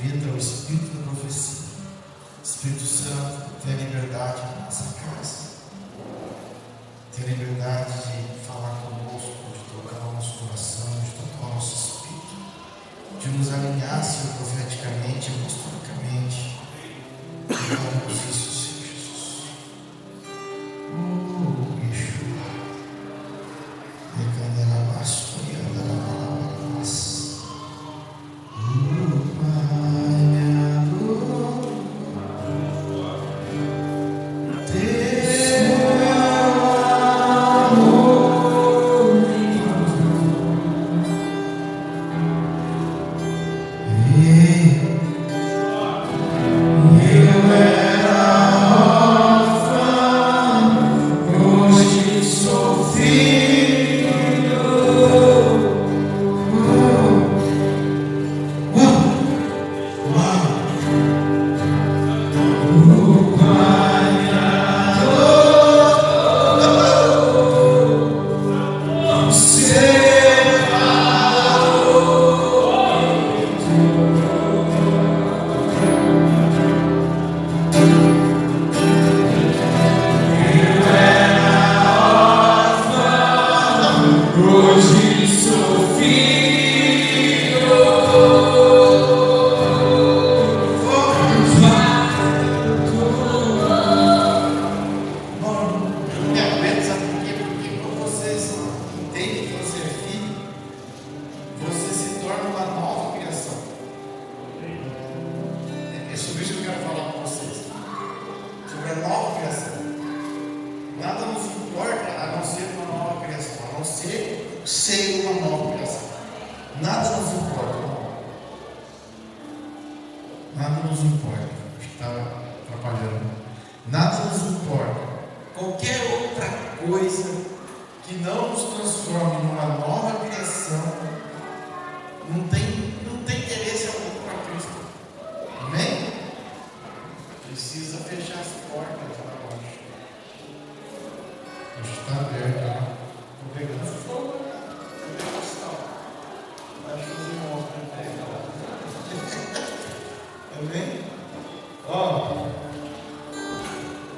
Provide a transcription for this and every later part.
submeta ao Espírito da profecia. Espírito Santo, tenha liberdade na nossa casa. Tenha liberdade de falar conosco, de tocar o nosso coração, de tocar o nosso espírito, de nos alinhar, Senhor, profeticamente, apostolicamente. Oramos isso, Senhor Jesus. Yeshua. Decandarabas, Oriandarabas.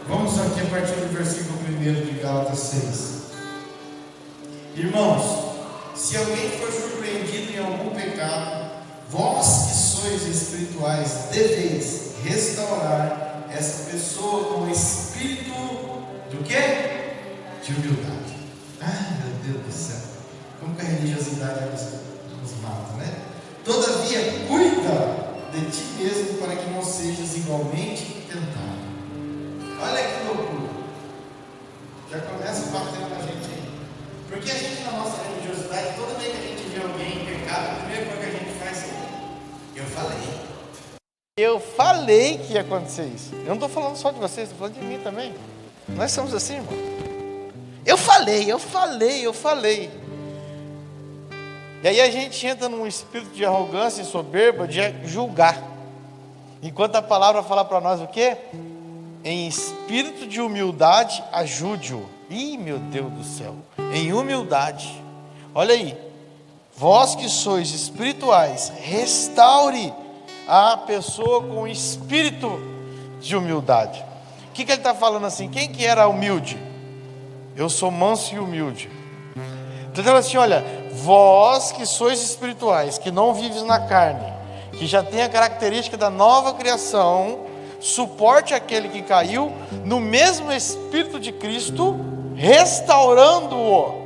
Vamos aqui a partir do versículo 1 de Gálatas 6. Irmãos, se alguém for surpreendido em algum pecado, vós que sois espirituais, deveis restaurar essa pessoa com o espírito do quê? De humildade. Ai, meu Deus do céu, como que a religiosidade nos mata, né? Todavia, cuida de ti mesmo para que não sejas igualmente tentado. Olha que loucura. Já começa batendo na gente aí. Porque a gente, na nossa religiosidade, toda vez que a gente vê alguém em pecado, a primeira coisa que a gente faz é: eu falei que ia acontecer isso. Eu não estou falando só de vocês, estou falando de mim também. Nós somos assim, irmão. Eu falei. E aí a gente entra num espírito de arrogância e soberba de julgar. Enquanto a palavra fala para nós o quê? Em espírito de humildade, ajude-o. Ih, meu Deus do céu. Em humildade. Olha aí. Vós que sois espirituais, restaure a pessoa com espírito de humildade. O que ele está falando assim? Quem que era humilde? Eu sou manso e humilde. Então ele fala assim: olha, vós que sois espirituais, que não vives na carne, que já tem a característica da nova criação, suporte aquele que caiu no mesmo espírito de Cristo, restaurando-o.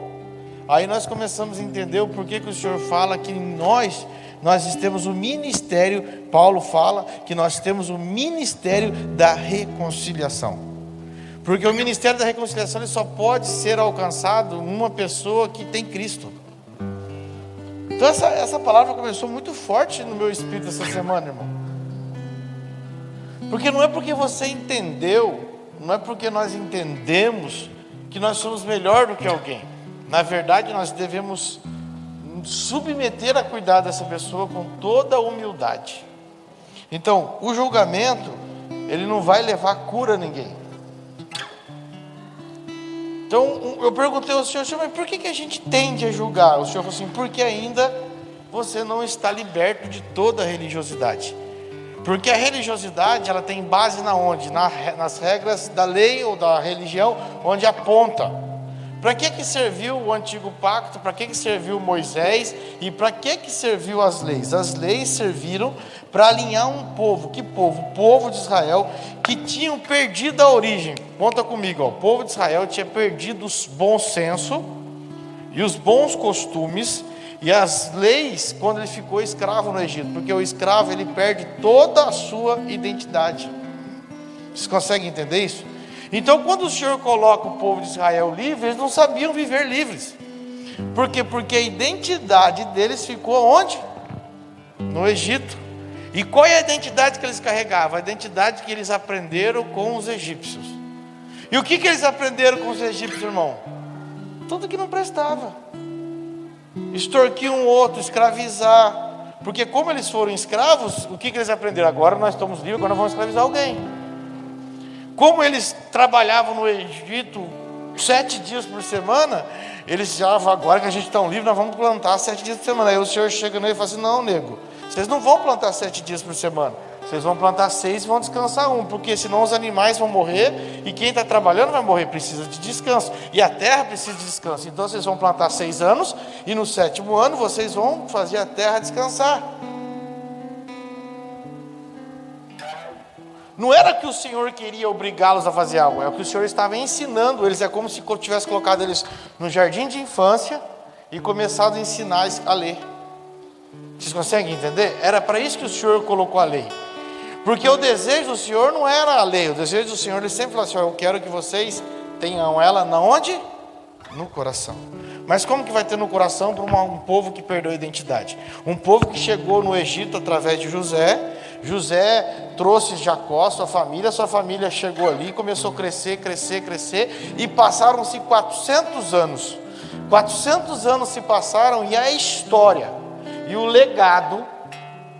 Aí nós começamos a entender o porquê que o Senhor fala que nós temos o ministério. Paulo fala que nós temos o ministério da reconciliação. Porque o ministério da reconciliação ele só pode ser alcançado numa pessoa que tem Cristo. Então essa palavra começou muito forte no meu espírito essa semana, irmão. Porque não é porque você entendeu, não é porque nós entendemos que nós somos melhor do que alguém. Na verdade, nós devemos submeter a cuidar dessa pessoa com toda a humildade. Então, o julgamento, ele não vai levar cura a ninguém. Então, eu perguntei ao Senhor, mas por que a gente tende a julgar? O Senhor falou assim: porque ainda você não está liberto de toda a religiosidade. Porque a religiosidade, ela tem base na onde? Nas regras da lei ou da religião, onde aponta. Para que serviu o antigo pacto? Para que serviu Moisés? E para que serviu as leis? As leis serviram para alinhar um povo. Que povo? O povo de Israel, que tinham perdido a origem. Conta comigo, ó. O povo de Israel tinha perdido o bom senso e os bons costumes e as leis quando ele ficou escravo no Egito. Porque o escravo, ele perde toda a sua identidade. Vocês conseguem entender isso? Então, quando o Senhor coloca o povo de Israel livre, eles não sabiam viver livres. Por quê? Porque a identidade deles ficou onde? No Egito. E qual é a identidade que eles carregavam? A identidade que eles aprenderam com os egípcios. E o que eles aprenderam com os egípcios, irmão? Tudo que não prestava. Extorquir um outro, escravizar. Porque como eles foram escravos, o que eles aprenderam? Agora nós estamos livres, agora nós vamos escravizar alguém. Como eles trabalhavam no Egito 7 dias por semana, eles já, agora que a gente está livre, nós vamos plantar 7 dias por semana. Aí o Senhor chega nele e fala assim: não, nego, vocês não vão plantar 7 dias por semana, vocês vão plantar 6 e vão descansar 1, porque senão os animais vão morrer, e quem está trabalhando vai morrer, precisa de descanso, e a terra precisa de descanso. Então vocês vão plantar 6 anos, e no 7º ano vocês vão fazer a terra descansar. Não era que o Senhor queria obrigá-los a fazer algo, é o que o Senhor estava ensinando eles. É como se tivesse colocado eles no jardim de infância e começado a ensinar a ler. Vocês conseguem entender? Era para isso que o Senhor colocou a lei. Porque o desejo do Senhor não era a lei. O desejo do Senhor, ele sempre falou assim: eu quero que vocês tenham ela na onde? No coração. Mas como que vai ter no coração para um povo que perdeu a identidade? Um povo que chegou no Egito através de José. José trouxe Jacó, sua família chegou ali, começou a crescer, e passaram-se 400 anos. 400 anos se passaram e a história e o legado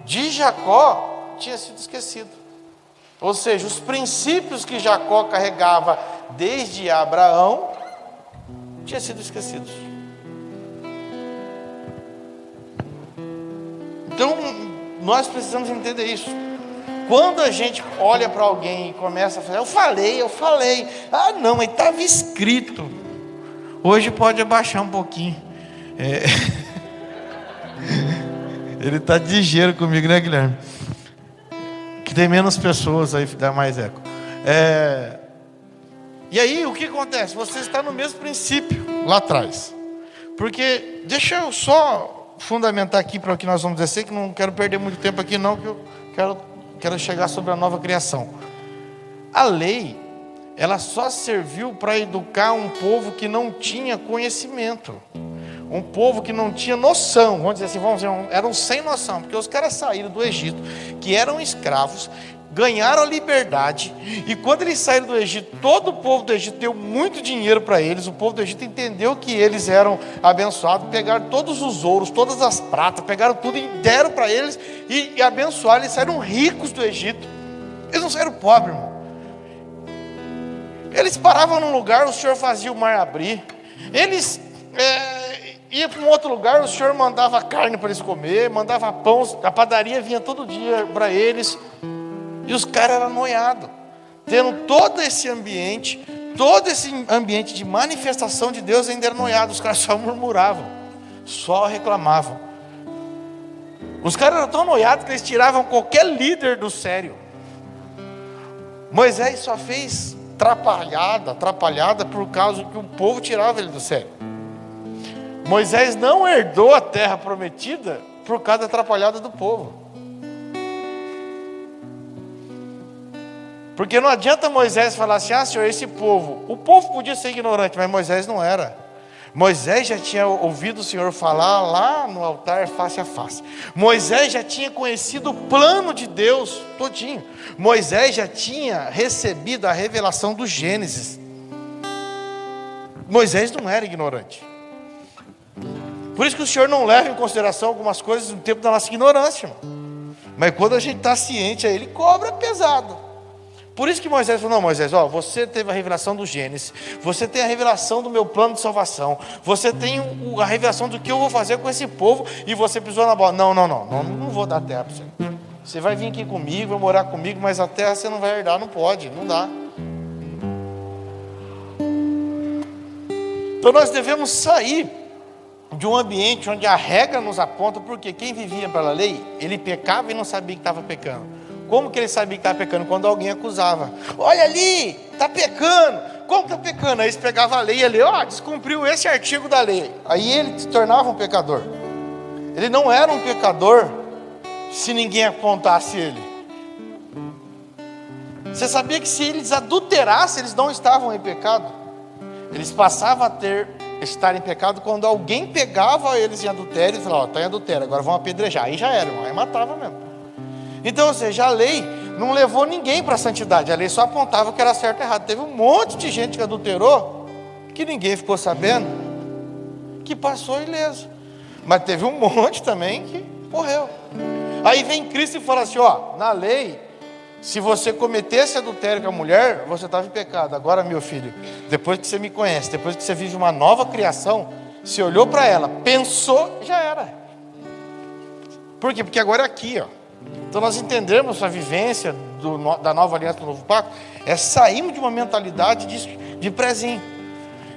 de Jacó tinha sido esquecido. Ou seja, os princípios que Jacó carregava desde Abraão tinham sido esquecidos. Então, nós precisamos entender isso. Quando a gente olha para alguém e começa a falar: eu falei. Ah, não, mas estava escrito. Hoje pode abaixar um pouquinho. Ele está ligeiro comigo, né, Guilherme? Que tem menos pessoas, aí dá mais eco. E aí, o que acontece? Você está no mesmo princípio lá atrás. Porque, deixa eu só fundamentar aqui para o que nós vamos descer, que não quero perder muito tempo aqui não, que eu quero chegar sobre a nova criação. A lei, ela só serviu para educar um povo que não tinha conhecimento, um povo que não tinha noção, vamos dizer assim, eram sem noção, porque os caras saíram do Egito, que eram escravos, ganharam a liberdade, e quando eles saíram do Egito, todo o povo do Egito deu muito dinheiro para eles. O povo do Egito entendeu que eles eram abençoados, pegaram todos os ouros, todas as pratas, pegaram tudo e deram para eles, e abençoaram. Eles saíram ricos do Egito, eles não saíram pobres, irmão. Eles paravam num lugar, o Senhor fazia o mar abrir. Eles iam para um outro lugar, o Senhor mandava carne para eles comer, mandava pão, a padaria vinha todo dia para eles. E os caras eram noiados, tendo todo esse ambiente de manifestação de Deus, ainda eram noiados. Os caras só murmuravam, só reclamavam. Os caras eram tão noiados que eles tiravam qualquer líder do sério. Moisés só fez atrapalhada por causa que o povo tirava ele do sério. Moisés não herdou a terra prometida por causa da atrapalhada do povo. Porque não adianta Moisés falar assim: Senhor, o povo podia ser ignorante, mas Moisés não era. Moisés já tinha ouvido o Senhor falar lá no altar face a face. Moisés já tinha conhecido o plano de Deus todinho. Moisés já tinha recebido a revelação do Gênesis. Moisés não era ignorante. Por isso que o Senhor não leva em consideração algumas coisas no tempo da nossa ignorância, irmão. Mas quando a gente está ciente, aí Ele cobra pesado. Por isso que Moisés falou: não, Moisés, você teve a revelação do Gênesis, você tem a revelação do meu plano de salvação, você tem a revelação do que eu vou fazer com esse povo, e você pisou na bola. Não vou dar terra para você. Você vai vir aqui comigo, vai morar comigo, mas a terra você não vai herdar, não pode, não dá. Então nós devemos sair de um ambiente onde a regra nos aponta, porque quem vivia pela lei, ele pecava e não sabia que estava pecando. Como que ele sabia que estava pecando? Quando alguém acusava. Olha ali, está pecando. Como está pecando? Aí eles pegavam a lei e ele, descumpriu esse artigo da lei. Aí ele se tornava um pecador. Ele não era um pecador se ninguém apontasse ele. Você sabia que se eles adulterassem, eles não estavam em pecado? Eles passavam a estar em pecado quando alguém pegava eles em adultério e falava, está em adultério, agora vão apedrejar. Aí já era, aí matava mesmo. Então, ou seja, a lei não levou ninguém para a santidade, a lei só apontava o que era certo e errado. Teve um monte de gente que adulterou, que ninguém ficou sabendo, que passou ileso. Mas teve um monte também que morreu. Aí vem Cristo e fala assim, na lei, se você cometesse adultério com a mulher, você estava em pecado. Agora, meu filho, depois que você me conhece, depois que você vive uma nova criação, você olhou para ela, pensou, já era. Por quê? Porque agora é aqui, Então nós entendemos a vivência da nova aliança do novo pacto, sairmos de uma mentalidade de prezinho.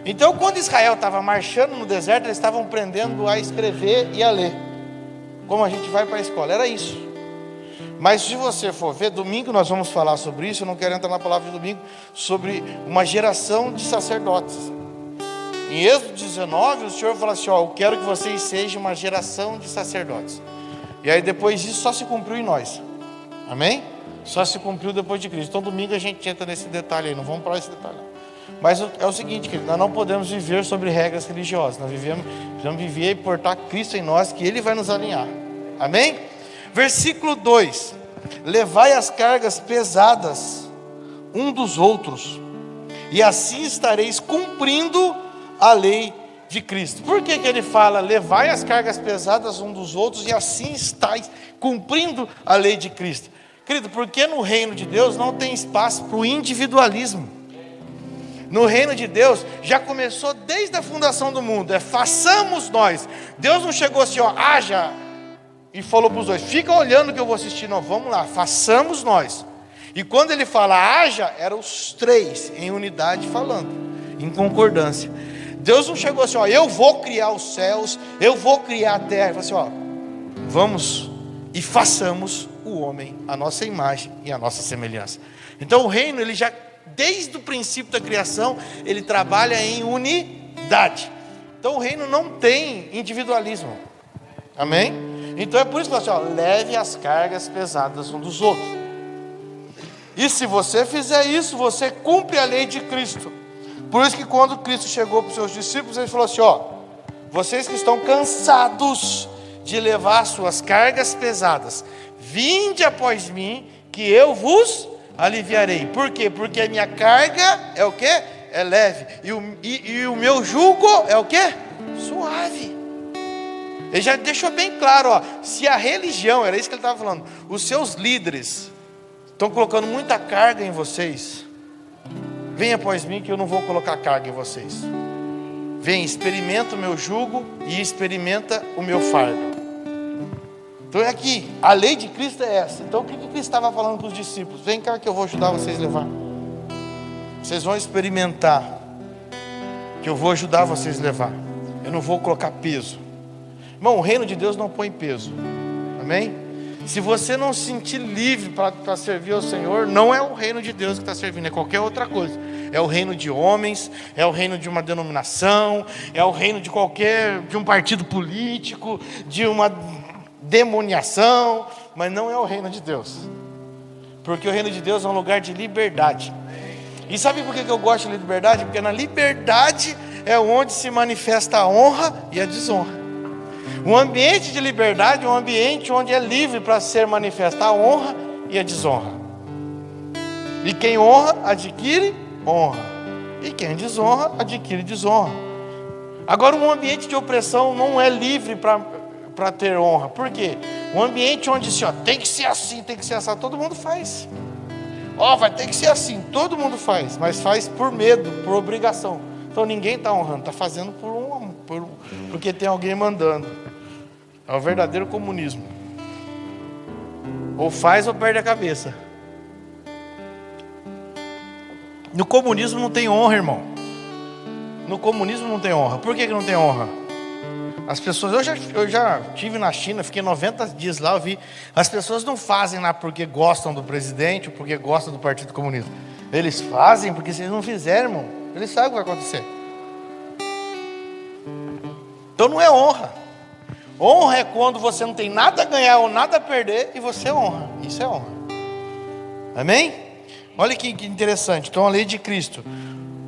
Então quando Israel estava marchando no deserto, eles estavam aprendendo a escrever e a ler. Como a gente vai para a escola, era isso. Mas se você for ver, domingo nós vamos falar sobre isso, eu não quero entrar na palavra de domingo, sobre uma geração de sacerdotes. Em Êxodo 19, o Senhor fala assim, eu quero que vocês sejam uma geração de sacerdotes. E aí depois disso só se cumpriu em nós. Amém? Só se cumpriu depois de Cristo. Então domingo a gente entra nesse detalhe aí, não vamos para esse detalhe. Mas é o seguinte, querido, nós não podemos viver sobre regras religiosas. Nós precisamos viver e portar Cristo em nós, que Ele vai nos alinhar. Amém? Versículo 2: levai as cargas pesadas um dos outros, e assim estareis cumprindo a lei de Cristo. Por que ele fala, levai as cargas pesadas um dos outros, e assim estáis cumprindo a lei de Cristo? Querido, porque no reino de Deus não tem espaço para o individualismo. No reino de Deus, já começou desde a fundação do mundo, façamos nós. Deus não chegou assim, haja, e falou para os dois, fica olhando que eu vou assistir. Não, vamos lá, façamos nós. E quando ele fala haja, eram os três em unidade falando, em concordância. Deus não chegou assim, eu vou criar os céus, eu vou criar a terra. Ele falou assim, vamos e façamos o homem a nossa imagem e a nossa semelhança. Então o reino, ele já, desde o princípio da criação, ele trabalha em unidade. Então o reino não tem individualismo. Amém? Então é por isso que eu falo assim, leve as cargas pesadas um dos outros. E se você fizer isso, você cumpre a lei de Cristo. Por isso que quando Cristo chegou para os seus discípulos, ele falou assim, vocês que estão cansados de levar suas cargas pesadas, vinde após mim, que eu vos aliviarei. Por quê? Porque a minha carga é o quê? É leve. E o meu jugo é o quê? Suave. Ele já deixou bem claro, se a religião, era isso que ele estava falando, os seus líderes estão colocando muita carga em vocês, venha após mim que eu não vou colocar carga em vocês. Vem, experimenta o meu jugo e experimenta o meu fardo. Então é aqui, a lei de Cristo é essa. Então o que Cristo estava falando para os discípulos? Vem cá que eu vou ajudar vocês a levar. Vocês vão experimentar, que eu vou ajudar vocês a levar. Eu não vou colocar peso. Irmão, o reino de Deus não põe peso. Amém? Se você não se sentir livre para servir ao Senhor, não é o reino de Deus que está servindo, é qualquer outra coisa. É o reino de homens, é o reino de uma denominação, é o reino de um partido político, de uma demoniação, mas não é o reino de Deus. Porque o reino de Deus é um lugar de liberdade. E sabe por que eu gosto de liberdade? Porque na liberdade é onde se manifesta a honra e a desonra. Um ambiente de liberdade é um ambiente onde é livre para ser manifesta a honra e a desonra. E quem honra, adquire honra. E quem desonra, adquire desonra. Agora, um ambiente de opressão não é livre para ter honra. Por quê? Um ambiente onde tem que ser assim, tem que ser assim, todo mundo faz. Vai ter que ser assim, todo mundo faz, mas faz por medo, por obrigação. Então ninguém está honrando, está fazendo porque tem alguém mandando. É o verdadeiro comunismo. Ou faz ou perde a cabeça. No comunismo não tem honra, irmão. No comunismo não tem honra. Por que não tem honra? As pessoas, eu já estive na China, fiquei 90 dias lá, eu vi. As pessoas não fazem lá porque gostam do presidente ou porque gostam do Partido Comunista. Eles fazem porque se eles não fizerem, irmão, eles sabem o que vai acontecer. Então não é honra. Honra é quando você não tem nada a ganhar ou nada a perder e você honra. Isso é honra. Amém? Olha que interessante. Então a lei de Cristo.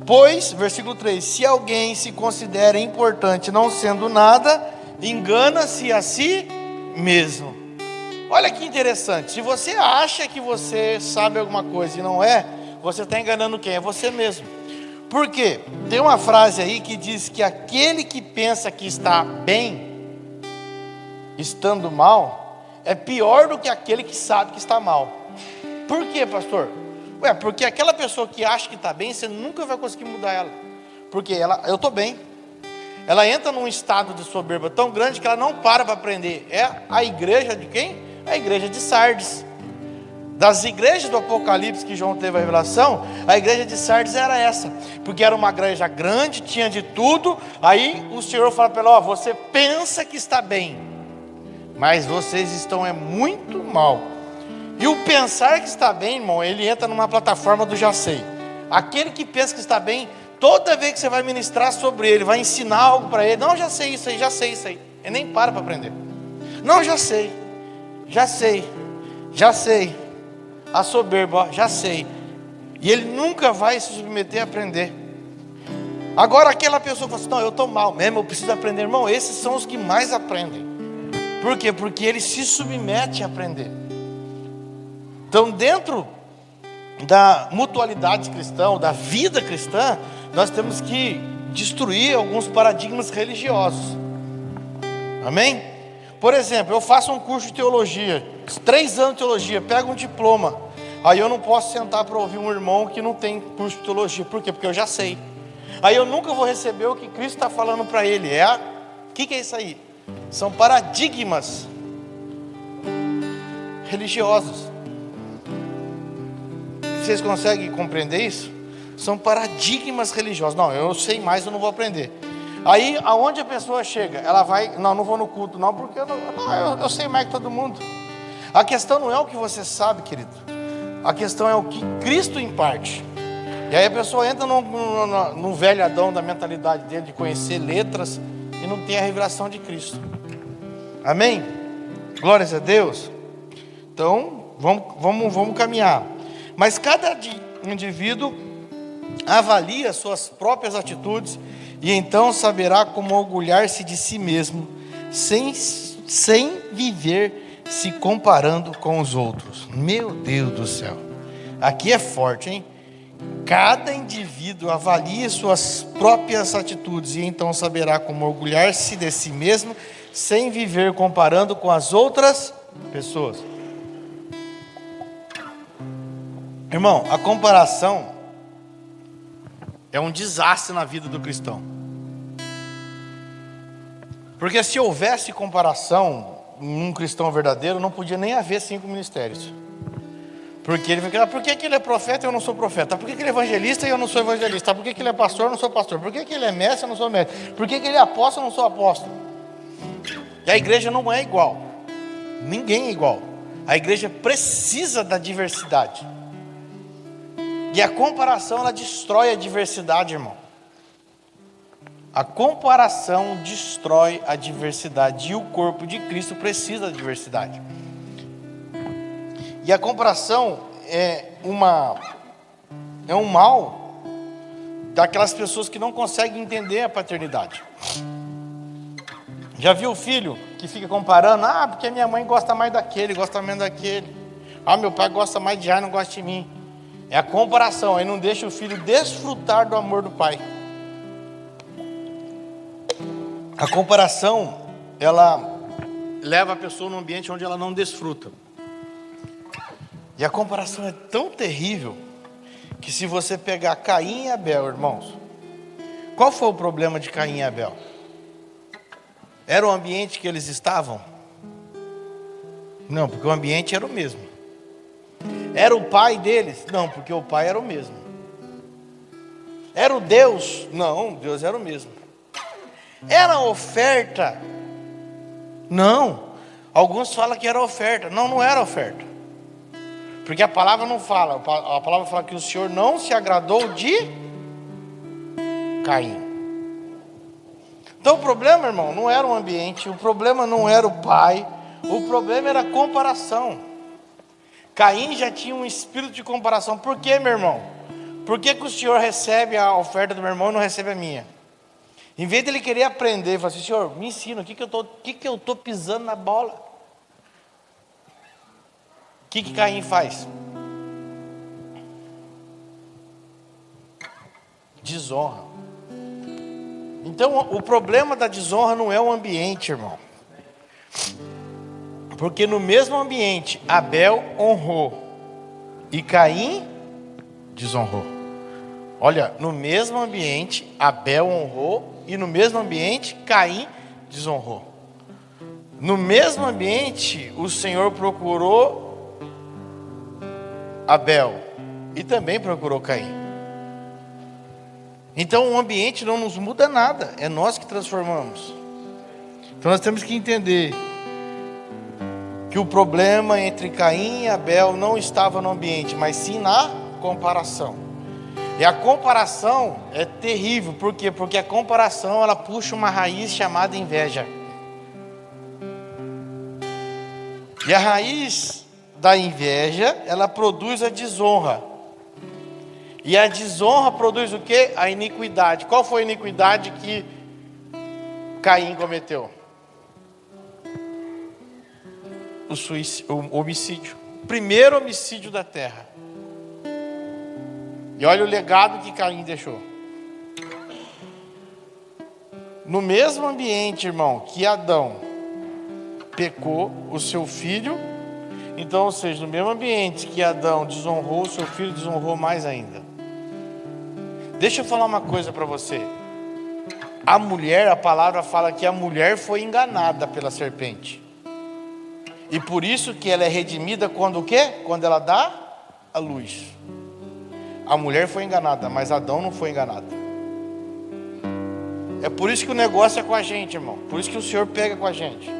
Pois, versículo 3, se alguém se considera importante não sendo nada, engana-se a si mesmo. Olha que interessante. Se você acha que você sabe alguma coisa e não é, você está enganando quem? É você mesmo. Por quê? Tem uma frase aí que diz que aquele que pensa que está bem, estando mal, é pior do que aquele que sabe que está mal. Por quê, pastor? Porque aquela pessoa que acha que está bem, você nunca vai conseguir mudar ela. Porque eu estou bem. Ela entra num estado de soberba tão grande que ela não para aprender. É a igreja de quem? A igreja de Sardes. Das igrejas do Apocalipse que João teve a revelação, a igreja de Sardes era essa. Porque era uma igreja grande, tinha de tudo. Aí o Senhor fala para ela, você pensa que está bem, mas vocês estão muito mal. E o pensar que está bem, irmão, ele entra numa plataforma do já sei. Aquele que pensa que está bem, toda vez que você vai ministrar sobre ele, vai ensinar algo para ele, não, já sei isso aí, já sei isso aí. Ele nem para aprender. Não, já sei. A soberba, já sei. E ele nunca vai se submeter a aprender. Agora aquela pessoa fala assim, não, eu estou mal mesmo, eu preciso aprender. Irmão, esses são os que mais aprendem. Por quê? Porque ele se submete a aprender. Então, dentro da mutualidade cristã, da vida cristã, nós temos que destruir alguns paradigmas religiosos. Amém? Por exemplo, eu faço um curso de teologia, 3 anos de teologia, pego um diploma. Aí eu não posso sentar para ouvir um irmão que não tem curso de teologia. Por quê? Porque eu já sei. Aí eu nunca vou receber o que Cristo está falando para ele. O que é isso aí? São paradigmas religiosos. Vocês conseguem compreender isso? São paradigmas religiosos. Não, eu sei mais, eu não vou aprender. Aí, aonde a pessoa chega? Ela vai, não vou no culto, não, porque eu sei mais que todo mundo. A questão não é o que você sabe, querido. A questão é o que Cristo imparte. E aí a pessoa entra no velho Adão da mentalidade dele, de conhecer letras, e não tem a revelação de Cristo. Amém? Glórias a Deus. Então, vamos caminhar. Mas cada indivíduo avalia suas próprias atitudes e então saberá como orgulhar-se de si mesmo, sem viver se comparando com os outros. Meu Deus do céu, aqui é forte, hein? Cada indivíduo avalia suas próprias atitudes e então saberá como orgulhar-se de si mesmo, sem viver comparando com as outras pessoas. Irmão, a comparação é um desastre na vida do cristão. Porque se houvesse comparação num cristão verdadeiro, não podia nem haver 5 ministérios. Porque ele vai falar, por que ele é profeta e eu não sou profeta? Por que ele é evangelista e eu não sou evangelista? Por que ele é pastor e eu não sou pastor? Por que ele é mestre e eu não sou mestre? Por que ele é apóstolo e eu não sou apóstolo? E a igreja não é igual. Ninguém é igual. A igreja precisa da diversidade. E a comparação, ela destrói a diversidade, irmão. A comparação destrói a diversidade. E o corpo de Cristo precisa da diversidade. E a comparação é um mal daquelas pessoas que não conseguem entender a paternidade. Já viu o filho que fica comparando? Porque minha mãe gosta mais daquele, gosta menos daquele. Meu pai gosta mais de não gosta de mim. É a comparação, aí não deixa o filho desfrutar do amor do pai. A comparação, ela leva a pessoa num ambiente onde ela não desfruta. E a comparação é tão terrível que se você pegar Caim e Abel, irmãos, qual foi o problema de Caim e Abel? Era o ambiente que eles estavam? Não, porque o ambiente era o mesmo. Era o pai deles? Não, porque o pai era o mesmo. Era o Deus? Não, Deus era o mesmo. Era a oferta? Não. Alguns falam que era oferta. Não, não era oferta. Porque a palavra não fala. A palavra fala que o Senhor não se agradou de Caim. Então o problema, irmão, não era o ambiente. O problema não era o pai. O problema era a comparação. Caim já tinha um espírito de comparação. Por que, meu irmão? Por que o Senhor recebe a oferta do meu irmão e não recebe a minha? Em vez de ele querer aprender, ele fala assim: Senhor, me ensina, o que eu estou pisando na bola? O que Caim faz? Desonra. Então o problema da desonra não é o ambiente, irmão. Porque no mesmo ambiente Abel honrou e Caim desonrou. Olha, no mesmo ambiente Abel honrou e no mesmo ambiente Caim desonrou. No mesmo ambiente o Senhor procurou Abel e também procurou Caim. Então o ambiente não nos muda nada, é nós que transformamos. Então nós temos que entender que o problema entre Caim e Abel não estava no ambiente, mas sim na comparação. E a comparação é terrível, por quê? Porque a comparação ela puxa uma raiz chamada inveja. E a raiz da inveja, ela produz a desonra. E a desonra produz o quê? A iniquidade. Qual foi a iniquidade que Caim cometeu? O homicídio. O primeiro homicídio da terra. E olha o legado que Caim deixou. No mesmo ambiente, irmão, que Adão pecou, o seu filho, então, ou seja, no mesmo ambiente que Adão desonrou, o seu filho desonrou mais ainda. Deixa eu falar uma coisa para você. A mulher, a palavra fala que a mulher foi enganada pela serpente. E por isso que ela é redimida quando o quê? Quando ela dá a luz. A mulher foi enganada, mas Adão não foi enganado. É por isso que o negócio é com a gente, irmão. Por isso que o Senhor pega com a gente.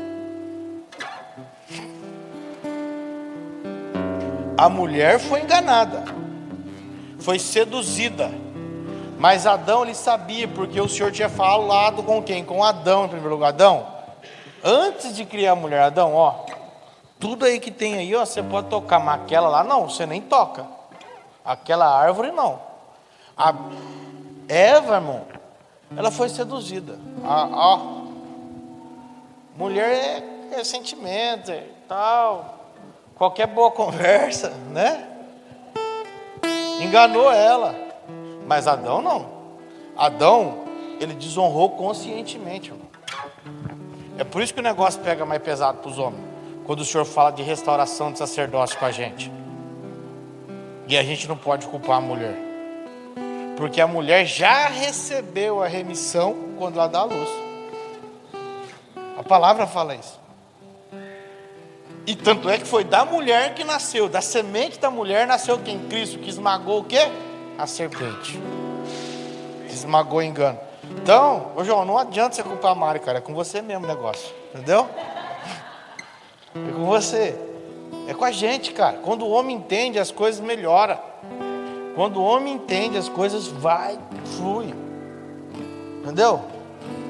A mulher foi enganada, foi seduzida. Mas Adão, ele sabia, porque o Senhor tinha falado com quem? Com Adão, em primeiro lugar. Adão, antes de criar a mulher, Adão, ó, tudo aí que tem aí, ó, você pode tocar, mas aquela lá não, você nem toca. Aquela árvore não. A Eva, irmão, ela foi seduzida. Mulher é sentimento e tal. Qualquer boa conversa, né? Enganou ela. Mas Adão não. Adão, ele desonrou conscientemente, irmão. É por isso que o negócio pega mais pesado para os homens. Quando o Senhor fala de restauração de sacerdócio com a gente. E a gente não pode culpar a mulher. Porque a mulher já recebeu a remissão quando ela dá a luz. A palavra fala isso. E tanto é que foi da mulher que nasceu, da semente da mulher nasceu quem? Cristo, que esmagou o quê? A serpente. Que esmagou o engano. Então, ô João, não adianta você culpar a Mari, cara, é com você mesmo o negócio, entendeu? É com você. É com a gente, cara. Quando o homem entende, as coisas melhoram. Quando o homem entende, as coisas flui. Entendeu?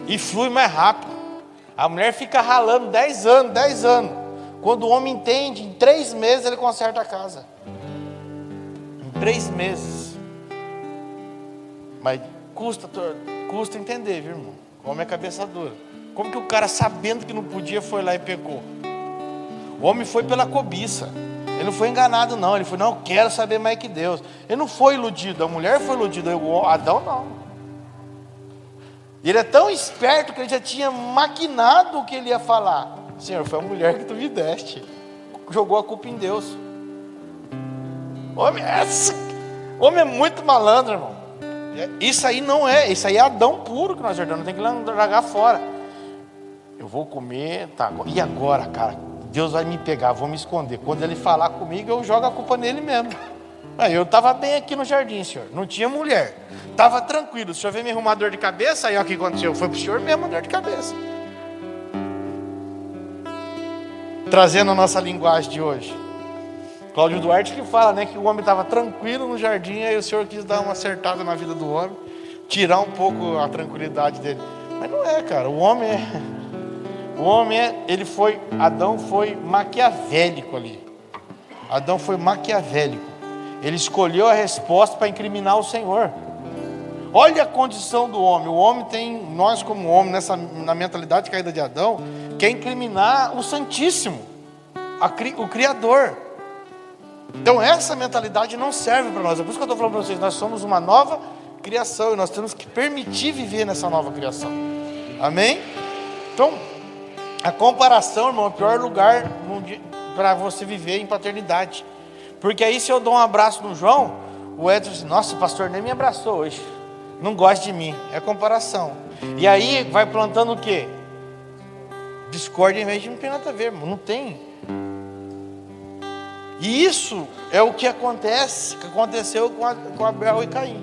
E flui mais rápido. A mulher fica ralando 10 anos. Quando o homem entende, em 3 meses ele conserta a casa. Em 3 meses. Mas custa entender, viu, irmão? O homem é cabeça dura. Como que o cara, sabendo que não podia, foi lá e pecou? O homem foi pela cobiça. Ele não foi enganado, não. Ele foi, não, eu quero saber mais que Deus. Ele não foi iludido. A mulher foi iludida. O Adão não. E ele é tão esperto que ele já tinha maquinado o que ele ia falar. Senhor, foi a mulher que tu me deste. Jogou a culpa em Deus. Homem é muito malandro, irmão. Isso aí não é. Isso aí é Adão puro que nós herdamos. Não tem que largar fora. Eu vou comer, tá. E agora, cara? Deus vai me pegar, vou me esconder. Quando ele falar comigo, eu jogo a culpa nele mesmo. Aí eu estava bem aqui no jardim, senhor. Não tinha mulher. Estava tranquilo. O senhor veio me arrumar dor de cabeça, aí o que aconteceu? Foi para o senhor mesmo a dor de cabeça. Trazendo a nossa linguagem de hoje. Cláudio Duarte que fala, né, que o homem estava tranquilo no jardim, aí o senhor quis dar uma acertada na vida do homem, tirar um pouco a tranquilidade dele. Mas não é, cara. Adão foi maquiavélico ali. Adão foi maquiavélico. Ele escolheu a resposta para incriminar o Senhor. Olha a condição do homem. O homem tem, nós como homem, na mentalidade caída de Adão, quer incriminar o Santíssimo, o Criador. Então essa mentalidade não serve para nós. É por isso que eu estou falando para vocês, nós somos uma nova criação e nós temos que permitir viver nessa nova criação. Amém? Então, a comparação, irmão, é o pior lugar para você viver em paternidade. Porque aí se eu dou um abraço no João, o Edson diz, nossa, o pastor nem me abraçou hoje. Não gosta de mim. É comparação. E aí vai plantando o quê? Discórdia em vez de não tem nada a ver, irmão. Não tem. E isso é o que aconteceu com Abel e Caim.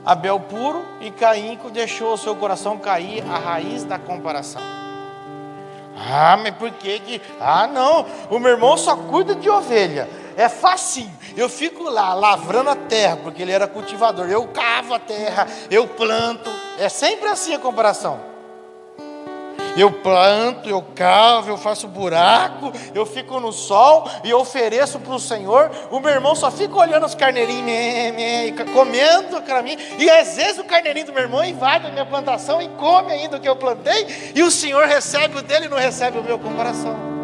Abel puro e Caim que deixou o seu coração cair a raiz da comparação. Ah, mas por que? Ah, não, o meu irmão só cuida de ovelha. É facinho. Eu fico lá lavrando a terra, porque ele era cultivador. Eu cavo a terra, eu planto. É sempre assim a comparação. Eu planto, eu cavo, eu faço buraco, eu fico no sol e ofereço para o Senhor. O meu irmão só fica olhando os carneirinhos, comendo para mim. E às vezes o carneirinho do meu irmão invade a minha plantação e come ainda o que eu plantei. E o Senhor recebe o dele e não recebe o meu, comparação.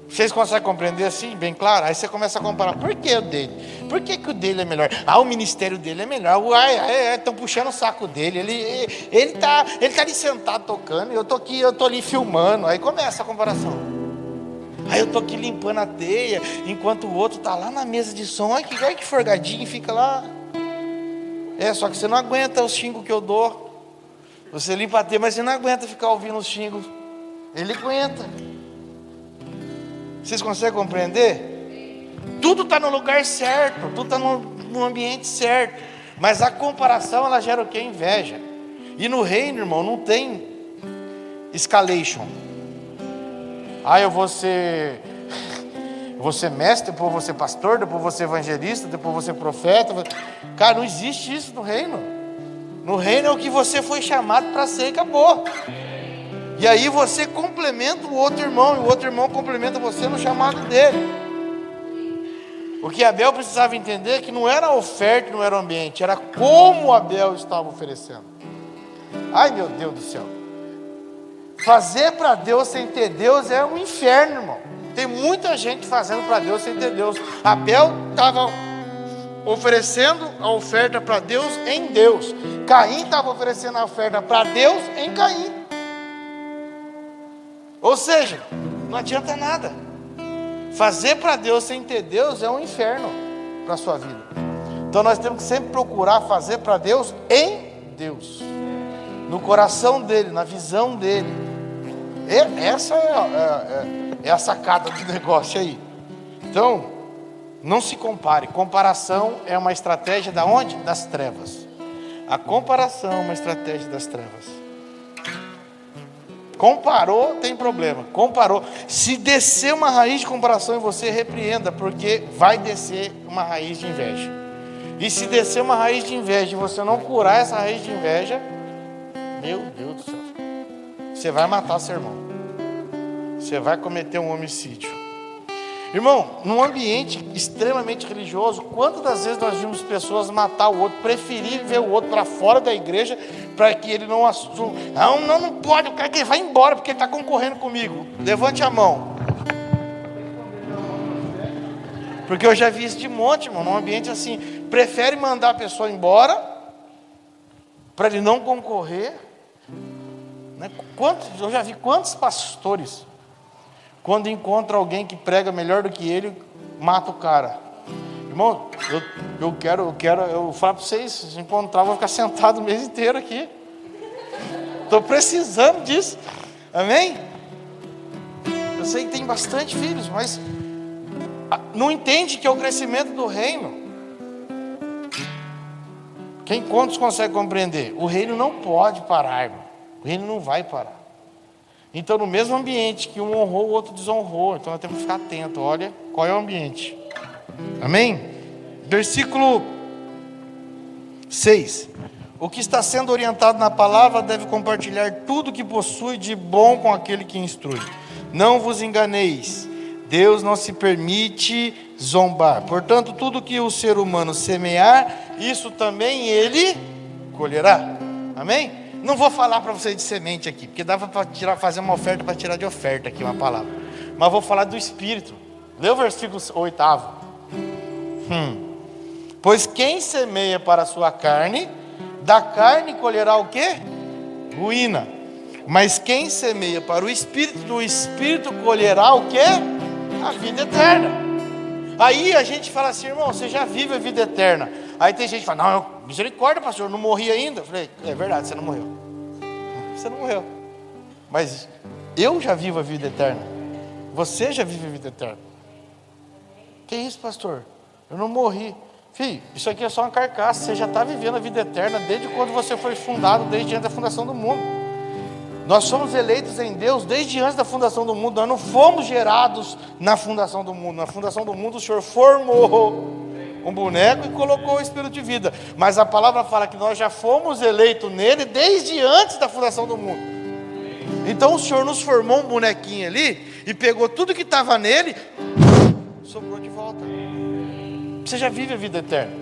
Vocês conseguem compreender assim, bem claro? Aí você começa a comparar. Por que o dele? Por que o dele é melhor? Ah, o ministério dele é melhor. Estão puxando o saco dele. Ele tá ali sentado tocando. Eu tô ali filmando. Aí começa a comparação. Aí eu tô aqui limpando a teia, enquanto o outro tá lá na mesa de som. Olha que forgadinho, fica lá. Só que você não aguenta os xingos que eu dou. Você limpa a teia, mas você não aguenta ficar ouvindo os xingos. Ele aguenta. Vocês conseguem compreender? Tudo está no lugar certo, tudo está no ambiente certo. Mas a comparação, ela gera o quê? Inveja. E no reino, irmão, não tem escalation. Eu vou ser mestre, depois vou ser pastor, depois vou ser evangelista, depois vou ser profeta. Cara, não existe isso no reino. No reino é o que você foi chamado para ser e acabou. E aí você complementa o outro irmão, e o outro irmão complementa você no chamado dele. O que Abel precisava entender é que não era a oferta, não era o ambiente, era como Abel estava oferecendo. Ai, meu Deus do céu. Fazer para Deus sem ter Deus é um inferno, irmão. Tem muita gente fazendo para Deus sem ter Deus. Abel estava oferecendo a oferta para Deus em Deus. Caim estava oferecendo a oferta para Deus em Caim. Ou seja, não adianta nada. Fazer para Deus sem ter Deus é um inferno para a sua vida. Então nós temos que sempre procurar fazer para Deus em Deus, no coração dele, na visão dele. Essa é a sacada do negócio aí. Então, não se compare. Comparação é uma estratégia da onde? Das trevas. A comparação é uma estratégia das trevas. Comparou, tem problema. Comparou. Se descer uma raiz de comparação em você, repreenda, porque vai descer uma raiz de inveja. E se descer uma raiz de inveja e você não curar essa raiz de inveja, meu Deus do céu, você vai matar seu irmão. Você vai cometer um homicídio. Irmão, num ambiente extremamente religioso, quantas das vezes nós vimos pessoas matar o outro, preferir ver o outro para fora da igreja, para que ele não assuma. Não pode, eu quero que ele vá embora, porque ele está concorrendo comigo. Levante a mão. Porque eu já vi isso de monte, irmão, num ambiente assim. Prefere mandar a pessoa embora, para ele não concorrer. Eu já vi quantos pastores, quando encontra alguém que prega melhor do que ele, mata o cara. Irmão, eu falo para vocês, se encontrar, eu vou ficar sentado o mês inteiro aqui. Estou precisando disso. Amém? sei que tem bastante filhos, mas não entende que é o crescimento do reino. Quantos consegue compreender? O reino não pode parar, irmão. O reino não vai parar. Então, no mesmo ambiente que um honrou, o outro desonrou. Então, nós temos que ficar atento. Olha qual é o ambiente. Amém? Versículo 6. O que está sendo orientado na palavra deve compartilhar tudo que possui de bom com aquele que instrui. Não vos enganeis. Deus não se permite zombar. Portanto, tudo que o ser humano semear, isso também ele colherá. Amém? Não vou falar para vocês de semente aqui, porque dava para fazer uma oferta para tirar de oferta aqui uma palavra. Mas vou falar do Espírito. Lê o versículo 8. Pois quem semeia para a sua carne, da carne colherá o quê? Ruína. Mas quem semeia para o Espírito, do Espírito colherá o quê? A vida eterna. Aí a gente fala assim, irmão, você já vive a vida eterna. Aí tem gente que fala, não, misericórdia, pastor, eu não morri ainda. Eu falei, é verdade, você não morreu. Você não morreu. Mas eu já vivo a vida eterna. Você já vive a vida eterna. Que isso, pastor? Eu não morri. Filho, isso aqui é só uma carcaça. Você já está vivendo a vida eterna desde quando você foi fundado, desde antes da fundação do mundo. Nós somos eleitos em Deus desde antes da fundação do mundo. Nós não fomos gerados na fundação do mundo. Na fundação do mundo o Senhor formou um boneco e colocou o Espírito de vida. Mas a palavra fala que nós já fomos eleitos nele desde antes da fundação do mundo. Então o Senhor nos formou um bonequinho ali e pegou tudo que estava nele e soprou de volta. Você já vive a vida eterna.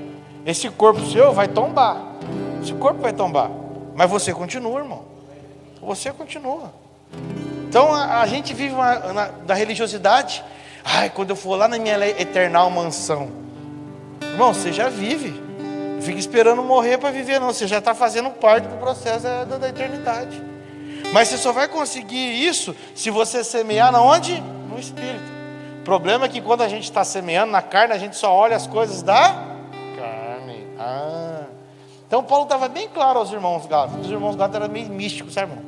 Esse corpo seu vai tombar. Esse corpo vai tombar. Mas você continua, irmão. Você continua. Então a gente vive da religiosidade. Ai, quando eu for lá na minha eternal mansão. Irmão, você já vive. Não fica esperando morrer para viver, não. Você já está fazendo parte do processo da eternidade. Mas você só vai conseguir isso se você semear na onde? No Espírito. O problema é que quando a gente está semeando na carne, a gente só olha as coisas da carne. Então Paulo estava bem claro aos irmãos Gálatas. Os irmãos Gálatas eram meio místicos, sabe, irmão?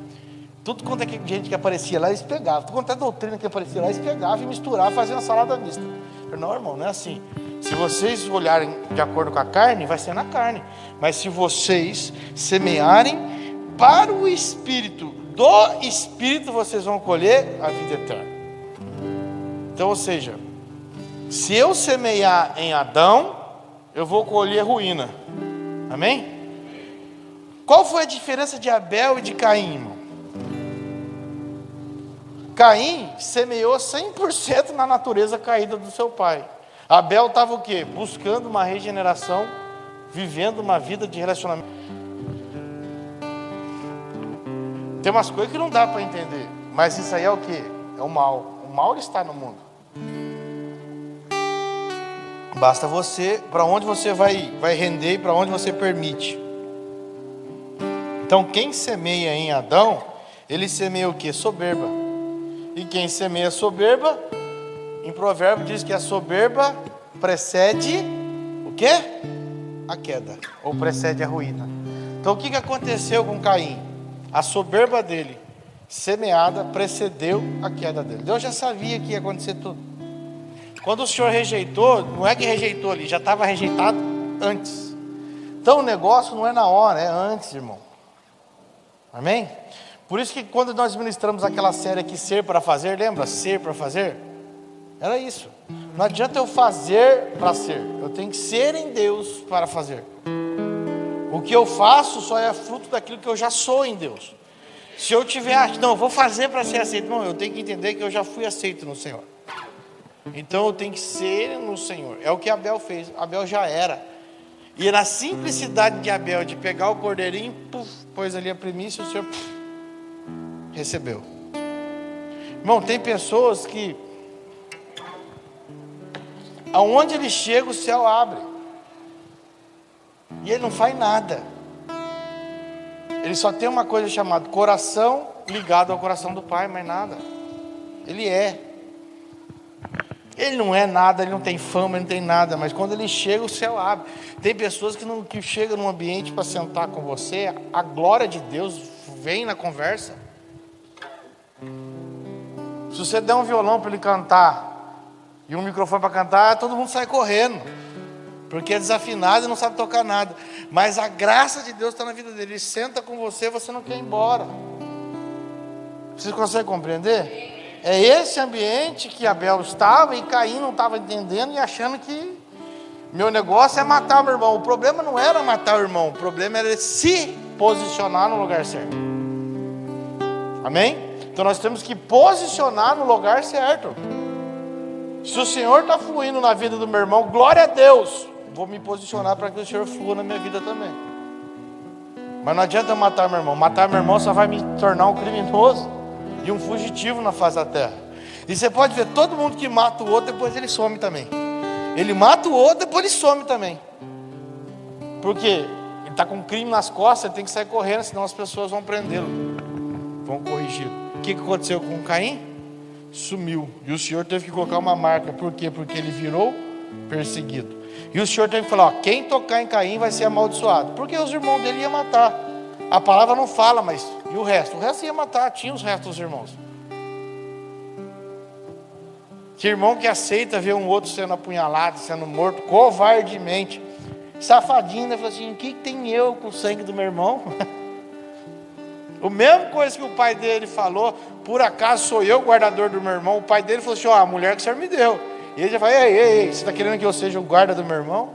Tudo quanto é gente que aparecia lá, eles pegavam. Tudo quanto é doutrina que aparecia lá, eles pegavam e misturavam, faziam uma salada mista. Eu falei, não, irmão, não é assim. Se vocês olharem de acordo com a carne, vai ser na carne. Mas se vocês semearem para o Espírito, do Espírito vocês vão colher a vida eterna. Então, ou seja, se eu semear em Adão, eu vou colher ruína. Amém? Qual foi a diferença de Abel e de Caim, irmão? Caim semeou 100% na natureza caída do seu pai. Abel estava o quê? Buscando uma regeneração, vivendo uma vida de relacionamento. Tem umas coisas que não dá para entender, mas isso aí é o quê? É o mal. O mal está no mundo. Basta você, para onde você vai render e para onde você permite. Então quem semeia em Adão, ele semeia o quê? Soberba. E quem semeia soberba, em Provérbio diz que a soberba precede o quê? A queda, ou precede a ruína. Então o que aconteceu com Caim? A soberba dele, semeada, precedeu a queda dele. Deus já sabia que ia acontecer tudo. Quando o Senhor rejeitou, não é que rejeitou ali, já estava rejeitado antes. Então o negócio não é na hora, é antes, irmão. Amém? Por isso que quando nós ministramos aquela série aqui, Ser para Fazer, lembra? Ser para Fazer? Era isso. Não adianta eu fazer para ser. Eu tenho que ser em Deus para fazer. O que eu faço só é fruto daquilo que eu já sou em Deus. Se eu tiver, não, eu vou fazer para ser aceito. Não, eu tenho que entender que eu já fui aceito no Senhor. Então eu tenho que ser no Senhor. É o que Abel fez. Abel já era. E na simplicidade de Abel, de pegar o cordeirinho, pôs ali a primícia, o Senhor recebeu. Irmão, tem pessoas que aonde ele chega, o céu abre. E ele não faz nada. Ele só tem uma coisa chamada coração ligado ao coração do Pai, mais nada. Ele é. Ele não é nada, ele não tem fama, ele não tem nada, mas quando ele chega, o céu abre. Tem pessoas que chegam num ambiente para sentar com você, a glória de Deus vem na conversa. Se você der um violão para ele cantar e um microfone para cantar, todo mundo sai correndo, porque é desafinado e não sabe tocar nada. Mas a graça de Deus está na vida dele. Ele senta com você, você não quer ir embora. Vocês conseguem compreender? É esse ambiente que Abel estava e Caim não estava entendendo e achando que meu negócio é matar o meu irmão. O problema não era matar o irmão, o problema era se posicionar no lugar certo. Amém? Então nós temos que posicionar no lugar certo. Se o Senhor está fluindo na vida do meu irmão, glória a Deus, vou me posicionar para que o Senhor flua na minha vida também. Mas não adianta eu matar meu irmão. Matar meu irmão só vai me tornar um criminoso e um fugitivo na face da terra. E você pode ver, todo mundo que mata o outro, depois ele some também. Ele mata o outro, depois ele some também. Porque ele está com um crime nas costas, ele tem que sair correndo, senão as pessoas vão prendê-lo, vão corrigi-lo. O que aconteceu com Caim? Sumiu. E o Senhor teve que colocar uma marca. Por quê? Porque ele virou perseguido. E o Senhor teve que falar, quem tocar em Caim vai ser amaldiçoado. Porque os irmãos dele iam matar. A palavra não fala, mas e o resto? O resto ia matar, tinha os restos dos irmãos. Que irmão que aceita ver um outro sendo apunhalado, sendo morto, covardemente, safadinho, né? Fala assim, o que tem eu com o sangue do meu irmão? O mesmo coisa que o pai dele falou, por acaso sou eu o guardador do meu irmão? O pai dele falou assim, ó, a mulher que o Senhor me deu. E ele já fala, ei, você está querendo que eu seja o guarda do meu irmão?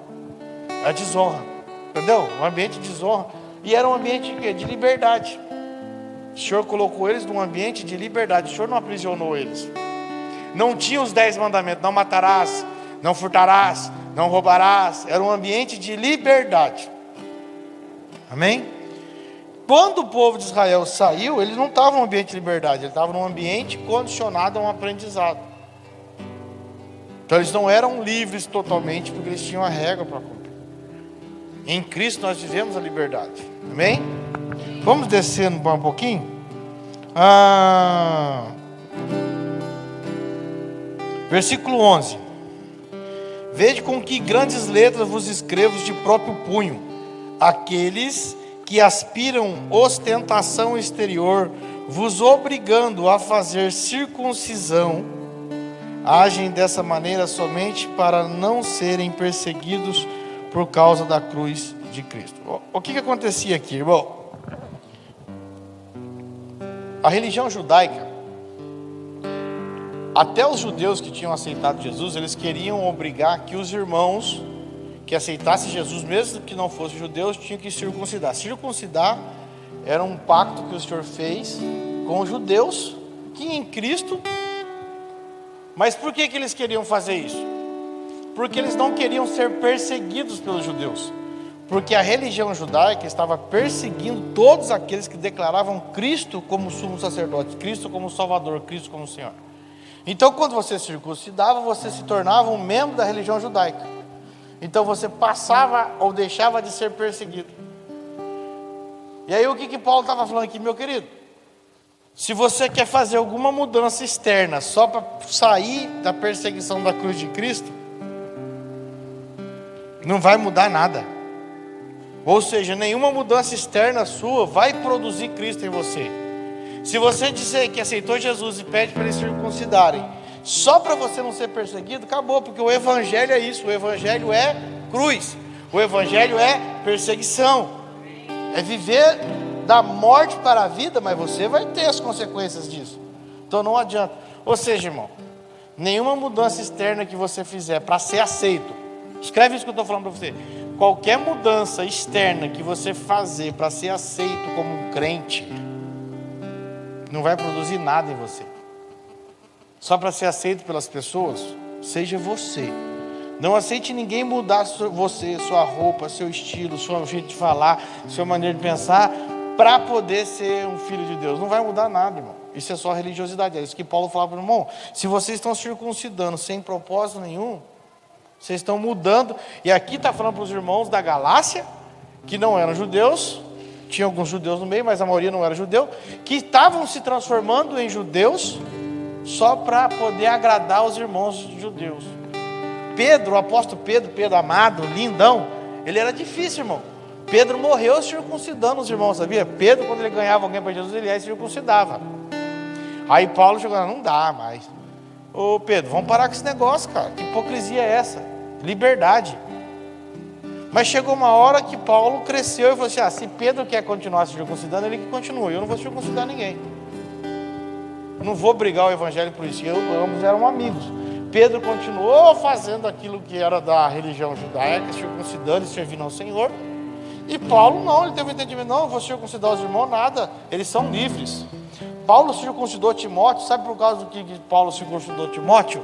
É a desonra, entendeu? Um ambiente de desonra. E era um ambiente de liberdade. O Senhor colocou eles num ambiente de liberdade. O Senhor não aprisionou eles. Não tinha os 10 mandamentos, não matarás, não furtarás, não roubarás. Era um ambiente de liberdade. Amém? Quando o povo de Israel saiu, ele não estava num ambiente de liberdade, ele estava num ambiente condicionado a um aprendizado. Então eles não eram livres totalmente, porque eles tinham a regra para cumprir. Em Cristo nós vivemos a liberdade. Amém? Vamos descendo um pouquinho. Versículo 11. Vede com que grandes letras vos escrevo de próprio punho, aqueles que aspiram ostentação exterior, vos obrigando a fazer circuncisão, agem dessa maneira somente para não serem perseguidos por causa da cruz de Cristo. O que acontecia aqui, irmão? A religião judaica, até os judeus que tinham aceitado Jesus, eles queriam obrigar que os irmãos que aceitassem Jesus, mesmo que não fossem judeus, tinham que circuncidar. Circuncidar era um pacto que o Senhor fez com os judeus, que em Cristo. Mas por que eles queriam fazer isso? Porque eles não queriam ser perseguidos pelos judeus. Porque a religião judaica estava perseguindo todos aqueles que declaravam Cristo como sumo sacerdote, Cristo como Salvador, Cristo como Senhor. Então, quando você circuncidava, você se tornava um membro da religião judaica. Então, você passava ou deixava de ser perseguido. E aí, o que Paulo estava falando aqui, meu querido? Se você quer fazer alguma mudança externa só para sair da perseguição da cruz de Cristo, não vai mudar nada. Ou seja, nenhuma mudança externa sua vai produzir Cristo em você. Se você dizer que aceitou Jesus e pede para eles circuncidarem, só para você não ser perseguido, acabou, porque o Evangelho é isso. O Evangelho é cruz, o Evangelho é perseguição, é viver da morte para a vida, mas você vai ter as consequências disso. Então não adianta. Ou seja, irmão, nenhuma mudança externa que você fizer para ser aceito, escreve isso que eu estou falando para você. Qualquer mudança externa que você fazer para ser aceito como um crente, não vai produzir nada em você. Só para ser aceito pelas pessoas, seja você. Não aceite ninguém mudar você, sua roupa, seu estilo, seu jeito de falar, sua maneira de pensar, para poder ser um filho de Deus. Não vai mudar nada, irmão. Isso é só religiosidade. É isso que Paulo falava para o irmão. Se vocês estão circuncidando sem propósito nenhum, vocês estão mudando. E aqui está falando para os irmãos da Galácia, que não eram judeus. Tinha alguns judeus no meio, mas a maioria não era judeu, que estavam se transformando em judeus só para poder agradar os irmãos judeus. Pedro, o apóstolo Pedro amado, lindão, ele era difícil, irmão. Pedro morreu circuncidando os irmãos, sabia? Pedro, quando ele ganhava alguém para Jesus, ele circuncidava. Aí Paulo chegou lá, não dá mais. Ô Pedro, vamos parar com esse negócio, cara. Que hipocrisia é essa? Liberdade. Mas chegou uma hora que Paulo cresceu e falou assim, se Pedro quer continuar se circuncidando, ele que continua. Eu não vou circuncidar ninguém. Não vou brigar o evangelho por isso. Ambos eram amigos. Pedro continuou fazendo aquilo que era da religião judaica, circuncidando e servindo ao Senhor. E Paulo não, ele teve um entendimento, não, eu vou circuncidar os irmãos, nada, eles são livres. Paulo circuncidou Timóteo, sabe por causa do que Paulo circuncidou Timóteo?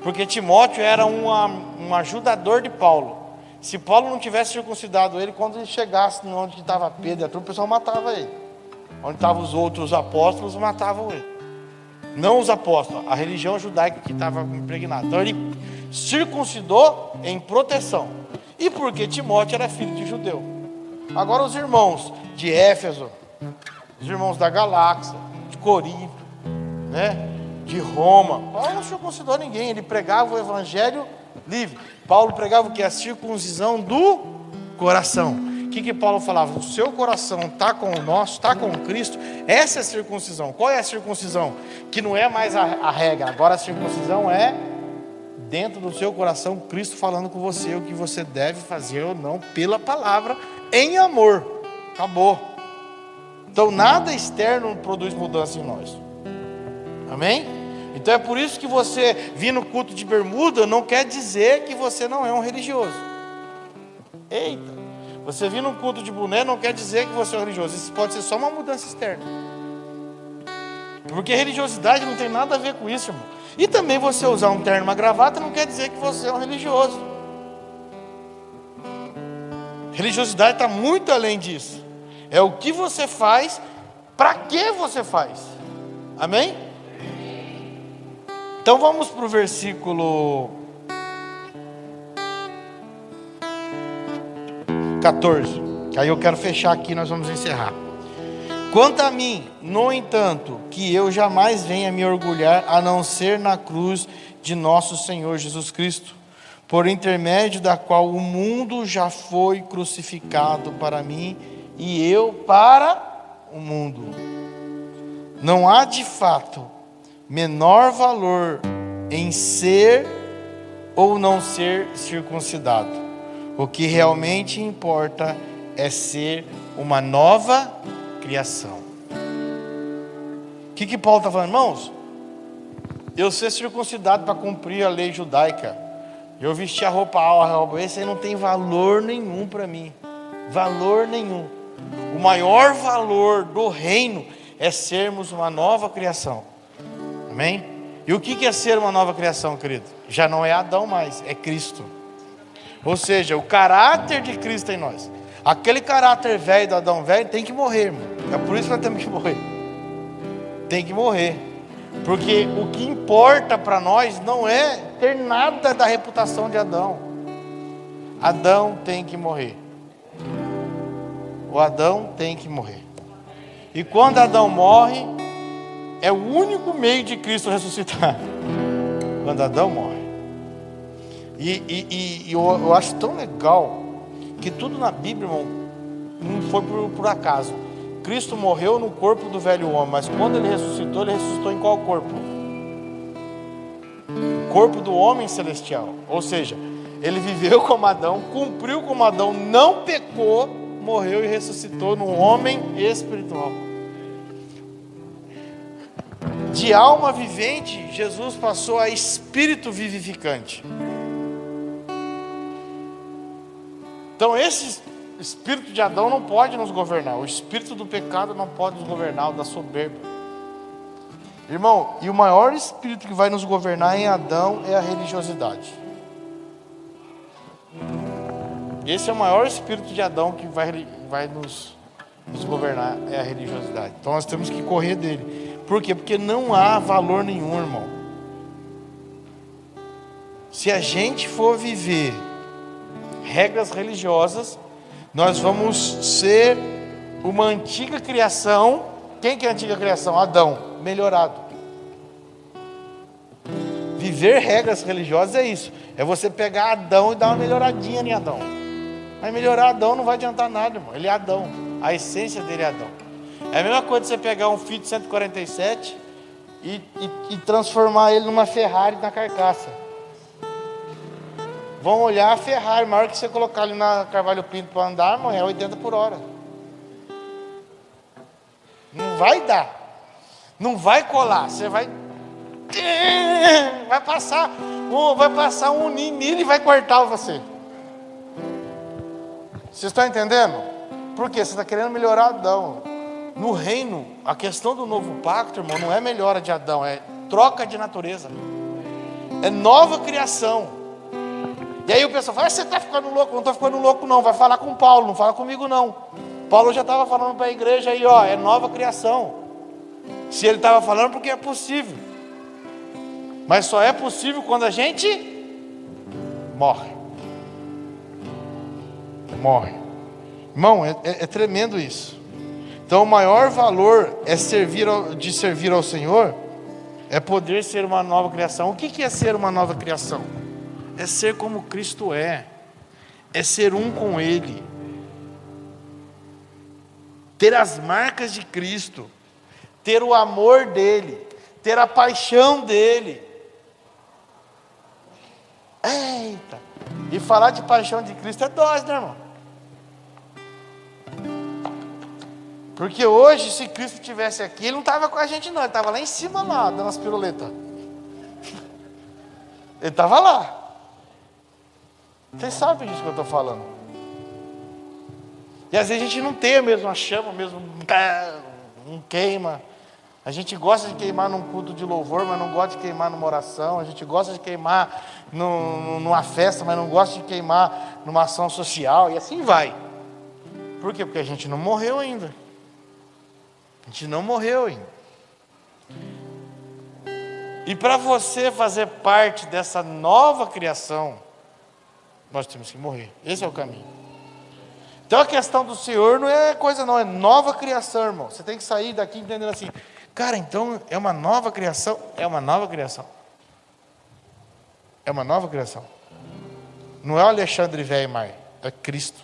Porque Timóteo era um ajudador de Paulo. Se Paulo não tivesse circuncidado ele, quando ele chegasse onde estava Pedro e a turma, o pessoal matava ele. Onde estavam os outros apóstolos, matavam ele. Não os apóstolos, a religião judaica que estava impregnada. Então ele circuncidou em proteção. E porque Timóteo era filho de judeu. Agora os irmãos de Éfeso, os irmãos da Galáxia, de Corinto, né, de Roma, Paulo não circuncidou ninguém, ele pregava o evangelho livre. Paulo pregava o que? A circuncisão do coração. O que Paulo falava? O seu coração está com o nosso, está com Cristo. Essa é a circuncisão. Qual é a circuncisão? Que não é mais a regra. Agora a circuncisão é dentro do seu coração, Cristo falando com você o que você deve fazer ou não pela palavra, em amor. Acabou. Então nada externo produz mudança em nós. Amém? Então é por isso que você vir no culto de bermuda não quer dizer que você não é um religioso. Eita! Você vir no culto de boné não quer dizer que você é um religioso. Isso pode ser só uma mudança externa. Porque religiosidade não tem nada a ver com isso, irmão. E também você usar um terno e uma gravata não quer dizer que você é um religioso. Religiosidade está muito além disso. É o que você faz, para que você faz. Amém? Então vamos para o versículo 14. Aí eu quero fechar aqui, nós vamos encerrar. Quanto a mim, no entanto, que eu jamais venha me orgulhar, a não ser na cruz de nosso Senhor Jesus Cristo, por intermédio da qual o mundo já foi crucificado para mim e eu para o mundo. Não há de fato menor valor em ser ou não ser circuncidado. O que realmente importa é ser uma nova criação. O que Paulo está falando, irmãos? Eu ser circuncidado para cumprir a lei judaica, eu vestir a roupa alta, esse aí não tem valor nenhum para mim. Valor nenhum. O maior valor do reino é sermos uma nova criação. Amém? E o que é ser uma nova criação, querido? Já não é Adão mais, é Cristo. Ou seja, o caráter de Cristo em nós. Aquele caráter velho do Adão velho tem que morrer, irmão. É por isso que nós temos que morrer. Tem que morrer. Porque o que importa para nós não é ter nada da reputação de Adão. Adão tem que morrer. O Adão tem que morrer. E quando Adão morre, é o único meio de Cristo ressuscitar. Quando Adão morre. E eu acho tão legal que tudo na Bíblia, irmão, não foi por acaso. Cristo morreu no corpo do velho homem, mas quando ele ressuscitou em qual corpo? O corpo do homem celestial. Ou seja, ele viveu como Adão, cumpriu como Adão, não pecou, morreu e ressuscitou no homem espiritual. De alma vivente, Jesus passou a espírito vivificante. Então esse espírito de Adão não pode nos governar. O espírito do pecado não pode nos governar, o da soberba. Irmão, e o maior espírito que vai nos governar em Adão é a religiosidade. Esse é o maior espírito de Adão que vai nos governar, é a religiosidade. Então nós temos que correr dele. Por quê? Porque não há valor nenhum, irmão. Se a gente for viver regras religiosas, nós vamos ser uma antiga criação. Quem que é a antiga criação? Adão, melhorado. Viver regras religiosas é isso. É você pegar Adão e dar uma melhoradinha em Adão. Mas melhorar Adão não vai adiantar nada, irmão. Ele é Adão. A essência dele é Adão. É a mesma coisa de você pegar um Fiat 147 e transformar ele numa Ferrari na carcaça. Vão olhar a Ferrari, maior que você colocar ali na Carvalho Pinto para andar, irmão, é 80 por hora. Não vai dar. Não vai colar. Você vai passar um nini e vai cortar você. Vocês estão entendendo? Por quê? Você está querendo melhorar Adão. No reino, a questão do novo pacto, irmão, não é melhora de Adão, é troca de natureza. É nova criação. E aí o pessoal fala, você está ficando louco? Não estou ficando louco não, vai falar com Paulo, não fala comigo não. Paulo já estava falando para a igreja aí, ó, é nova criação. Se ele estava falando, porque é possível. Mas só é possível quando a gente morre. Morre. Irmão, é tremendo isso. Então o maior valor de servir ao Senhor é poder ser uma nova criação. O que é ser uma nova criação? É ser como Cristo é ser um com Ele, ter as marcas de Cristo, ter o amor dEle, ter a paixão dEle. Eita! E falar de paixão de Cristo é dose, né, irmão? Porque hoje, se Cristo estivesse aqui, Ele não estava com a gente não, Ele estava lá em cima, lá, dando as piruletas. Ele estava lá. Vocês sabem disso que eu estou falando. E às vezes a gente não tem a mesma chama, mesmo não queima. A gente gosta de queimar num culto de louvor, mas não gosta de queimar numa oração. A gente gosta de queimar numa festa, mas não gosta de queimar numa ação social. E assim vai. Por quê? Porque a gente não morreu ainda. A gente não morreu ainda. E para você fazer parte dessa nova criação, nós temos que morrer. Esse é o caminho. Então a questão do Senhor não é coisa não, é nova criação, irmão. Você tem que sair daqui entendendo assim, cara, então é uma nova criação? É uma nova criação. É uma nova criação. Não é o Alexandre Weimar, é Cristo.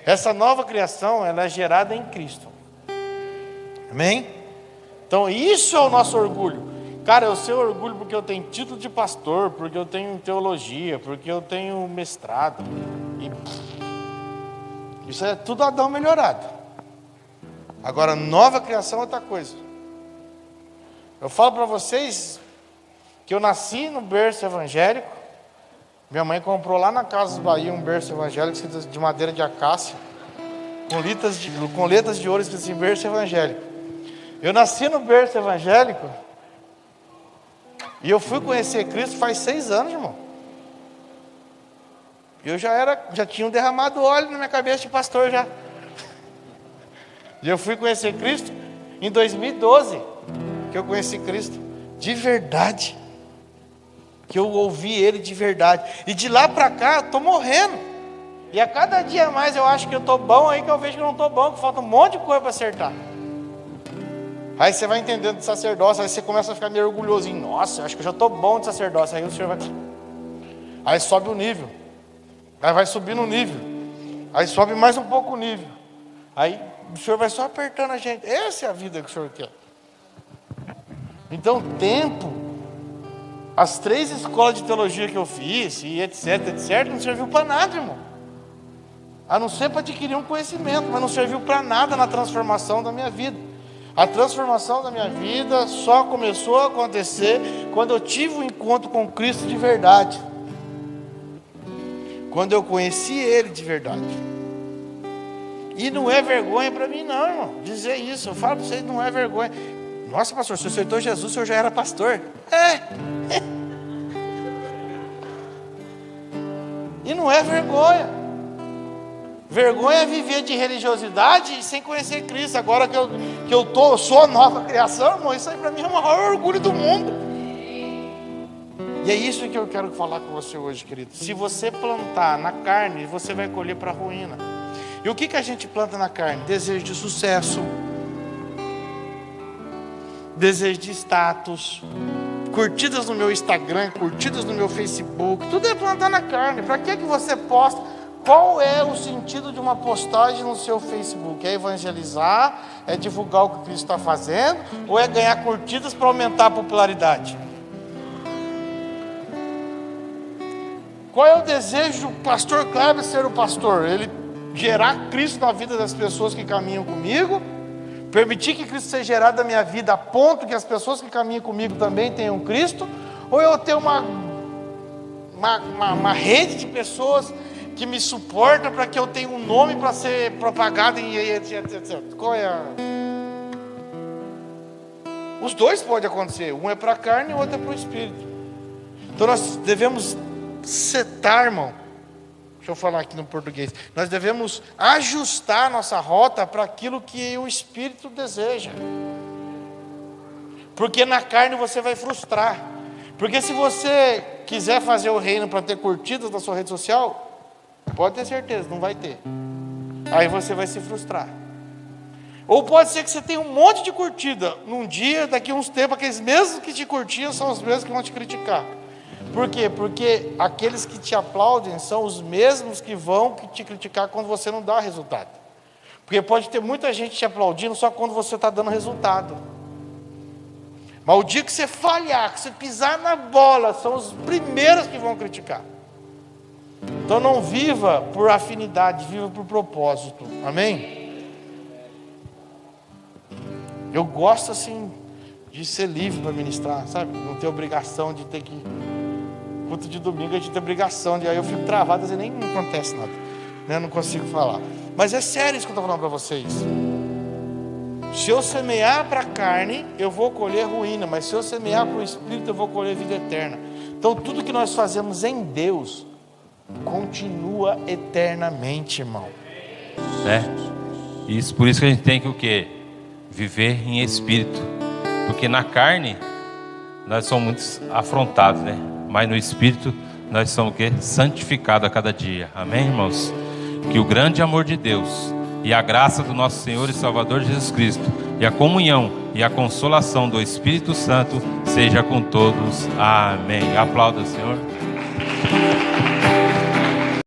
Essa nova criação, ela é gerada em Cristo. Amém? Então isso é o nosso orgulho. Cara, eu sei orgulho porque eu tenho título de pastor, porque eu tenho teologia, porque eu tenho mestrado. Isso é tudo Adão melhorado. Agora, nova criação é outra coisa. Eu falo para vocês que eu nasci no berço evangélico. Minha mãe comprou lá na Casa dos Bahia um berço evangélico de madeira de acácia, com letras de ouro escrito assim, berço evangélico. Eu nasci no berço evangélico e eu fui conhecer Cristo faz 6 anos, irmão. Eu já tinha derramado óleo na minha cabeça de pastor já. E eu fui conhecer Cristo em 2012, que eu conheci Cristo de verdade. Que eu ouvi Ele de verdade. E de lá para cá eu estou morrendo. E a cada dia mais eu acho que eu estou bom, aí que eu vejo que eu não estou bom, que falta um monte de coisa para acertar. Aí você vai entendendo de sacerdócio, aí você começa a ficar meio orgulhosinho. Nossa, eu acho que eu já estou bom de sacerdócio. Aí o Senhor vai... Aí sobe o nível. Aí vai subindo o nível. Aí sobe mais um pouco o nível. Aí o Senhor vai só apertando a gente. Essa é a vida que o Senhor quer. Então, tempo, as 3 escolas de teologia que eu fiz, e etc, não serviu para nada, irmão. A não ser para adquirir um conhecimento, mas não serviu para nada na transformação da minha vida. A transformação da minha vida só começou a acontecer quando eu tive um encontro com Cristo de verdade. Quando eu conheci Ele de verdade. E não é vergonha para mim não, irmão, dizer isso. Eu falo para vocês, não é vergonha. Nossa, pastor, se você aceitou Jesus, o senhor já era pastor. E não é vergonha. Vergonha é viver de religiosidade sem conhecer Cristo. Agora que eu sou a nova criação, irmão, isso aí para mim é o maior orgulho do mundo. E é isso que eu quero falar com você hoje, querido. Se você plantar na carne, você vai colher para a ruína. E o que a gente planta na carne? Desejo de sucesso, desejo de status, curtidas no meu Instagram, curtidas no meu Facebook, tudo é plantar na carne. Para que você posta? qual é o sentido de uma postagem no seu Facebook? É evangelizar? É divulgar o que Cristo está fazendo? Ou é ganhar curtidas para aumentar a popularidade? Qual é o desejo do pastor Kleber ser o pastor? Ele gerar Cristo na vida das pessoas que caminham comigo, permitir que Cristo seja gerado na minha vida a ponto que as pessoas que caminham comigo também tenham Cristo? Ou eu ter uma rede de pessoas que me suporta para que eu tenha um nome para ser propagado em etc. Qual é a... Os dois podem acontecer. Um é para a carne e o outro é para o espírito. Então nós devemos setar, irmão. Deixa eu falar aqui no português. Nós devemos ajustar a nossa rota para aquilo que o espírito deseja. Porque na carne você vai frustrar. Porque se você quiser fazer o reino para ter curtidas na sua rede social, pode ter certeza, não vai ter. Aí você vai se frustrar. Ou pode ser que você tenha um monte de curtida num dia, daqui a uns tempos, aqueles mesmos que te curtiam são os mesmos que vão te criticar. Por quê? Porque aqueles que te aplaudem são os mesmos que vão te criticar quando você não dá resultado. Porque pode ter muita gente te aplaudindo só quando você está dando resultado. Mas o dia que você falhar, que você pisar na bola, são os primeiros que vão criticar. Então não viva por afinidade, viva por propósito. Amém? Eu gosto assim de ser livre para ministrar, sabe? Não ter obrigação de ter que... Culto de domingo a gente tem obrigação de... Aí eu fico travado, às vezes nem acontece nada, né? Não consigo falar. Mas é sério isso que eu estou falando para vocês. Se eu semear para a carne, eu vou colher ruína. Mas se eu semear para o Espírito, eu vou colher vida eterna. Então tudo que nós fazemos em Deus continua eternamente, irmão. Isso, por isso que a gente tem que o quê? Viver em Espírito. Porque na carne nós somos muito afrontados, né? Mas no Espírito nós somos o quê? Santificados a cada dia. Amém, irmãos? Que o grande amor de Deus e a graça do nosso Senhor e Salvador Jesus Cristo e a comunhão e a consolação do Espírito Santo seja com todos. Amém. Aplauda, Senhor.